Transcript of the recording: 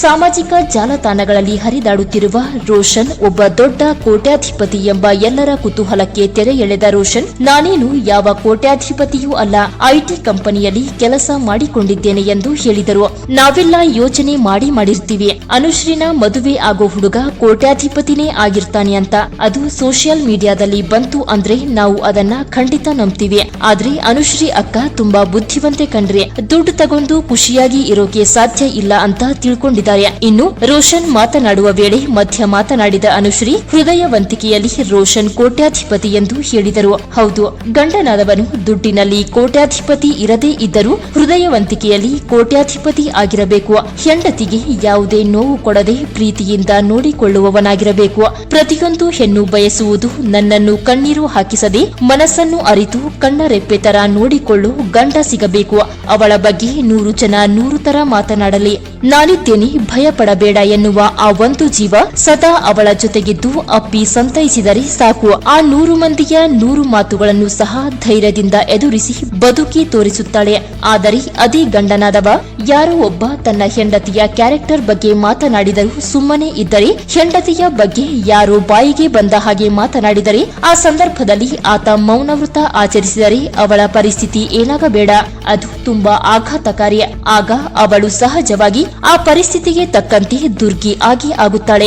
ಸಾಮಾಜಿಕ ಜಾಲತಾಣಗಳಲ್ಲಿ ಹರಿದಾಡುತ್ತಿರುವ ರೋಷನ್ ಒಬ್ಬ ದೊಡ್ಡ ಕೋಟ್ಯಾಧಿಪತಿ ಎಂಬ ಎಲ್ಲರ ಕುತೂಹಲಕ್ಕೆ ತೆರೆ ಎಳೆದ ರೋಷನ್, ನಾನೇನು ಯಾವ ಕೋಟ್ಯಾಧಿಪತಿಯೂ ಅಲ್ಲ, ಐಟಿ ಕಂಪನಿಯಲ್ಲಿ ಕೆಲಸ ಮಾಡಿಕೊಂಡಿದ್ದೇನೆ ಎಂದು ಹೇಳಿದರು. ನಾವೆಲ್ಲ ಯೋಚನೆ ಮಾಡಿರ್ತೀವಿ, ಅನುಶ್ರೀನ ಮದುವೆ ಆಗೋ ಹುಡುಗ ಕೋಟ್ಯಾಧಿಪತಿನೇ ಆಗಿರ್ತಾನೆ ಅಂತ. ಅದು ಸೋಷಿಯಲ್ ಮೀಡಿಯಾದಲ್ಲಿ ಬಂತು ಅಂದ್ರೆ ನಾವು ಅದನ್ನ ಖಂಡಿತ ನಂಬ್ತೀವಿ. ಆದ್ರೆ ಅನುಶ್ರೀ ಅಕ್ಕ ತುಂಬಾ ಬುದ್ಧಿವಂತೆ ಕಣ್ರೆ, ದುಡ್ಡು ತಗೊಂಡು ಖುಷಿಯಾಗಿ ಇರೋಕೆ ಸಾಧ್ಯ ಇಲ್ಲ ಅಂತ ತಿಳ್ಕೊಂಡಿದ್ದಾರೆ. ಇನ್ನು ರೋಷನ್ ಮಾತನಾಡುವ ವೇಳೆ ಮಧ್ಯ ಮಾತನಾಡಿದ ಅನುಶ್ರೀ, ಹೃದಯವಂತಿಕೆಯಲ್ಲಿ ರೋಷನ್ ಕೋಟ್ಯಾಧಿಪತಿ ಎಂದು ಹೇಳಿದರು. ಹೌದು, ಗಂಡನಾದವನು ದುಡ್ಡಿನಲ್ಲಿ ಕೋಟ್ಯಾಧಿಪತಿ ಇರದೇ ಇದ್ದರೂ ಹೃದಯವಂತಿಕೆಯಲ್ಲಿ ಕೋಟ್ಯಾಧಿಪತಿ ಆಗಿರಬೇಕು. ಹೆಂಡತಿಗೆ ಯಾವುದೇ ನೋವು ಕೊಡದೆ ಪ್ರೀತಿಯಿಂದ ನೋಡಿಕೊಳ್ಳುವವನಾಗಿರಬೇಕು. ಪ್ರತಿಯೊಂದು ಹೆಣ್ಣು ಬಯಸುವುದು ನನ್ನನ್ನು ಕಣ್ಣೀರು ಹಾಕಿಸದೆ ಮನಸ್ಸನ್ನು ಅರಿತು ಕಣ್ಣರೆಪ್ಪೆ ತರ ನೋಡಿಕೊಳ್ಳು ಗಂಡ ಸಿಗಬೇಕು. ಅವಳ ಬಗ್ಗೆ 100 ಜನ 100 ತರ ಮಾತನಾಡಲಿ, ನಾನಿದ್ದೇನೆ ಭಯ ಪಡಬೇಡ ಎನ್ನುವ ಆ ಒಂದು ಜೀವ ಸದಾ ಅವಳ ಜೊತೆಗಿದ್ದು ಅಪ್ಪಿ ಸಂತೈಸಿದರೆ ಸಾಕು. ಆ 100 ಮಂದಿಯ 100 ಮಾತುಗಳನ್ನು ಸಹ ಧೈರ್ಯದಿಂದ ಎದುರಿಸಿ ಬದುಕಿ ತೋರಿಸುತ್ತಾಳೆ. ಆದರೆ ಅದೇ ಗಂಡನಾದವ ಯಾರೋ ಒಬ್ಬ ತನ್ನ ಹೆಂಡತಿಯ ಕ್ಯಾರೆಕ್ಟರ್ ಬಗ್ಗೆ ಮಾತನಾಡಿದರೂ ಸುಮ್ಮನೆ ಇದ್ದರೆ, ಹೆಂಡತಿಯ ಬಗ್ಗೆ ಯಾರೋ ಬಾಯಿಗೆ ಬಂದ ಹಾಗೆ ಮಾತನಾಡಿದರೆ ಆ ಸಂದರ್ಭದಲ್ಲಿ ಆತ ಮೌನವ್ರತ ಆಚರಿಸಿದರೆ ಅವಳ ಪರಿಸ್ಥಿತಿ ಏನಾಗಬೇಡ, ಅದು ತುಂಬಾ ಆಘಾತಕಾರಿ. ಆಗ ಅವಳು ಸಹಜವಾಗಿ ಆ ಪರಿಸ್ಥಿತಿಗೆ ತಕ್ಕಂತೆ ದುರ್ಗಿ ಆಗಿ ಆಗುತ್ತಾಳೆ.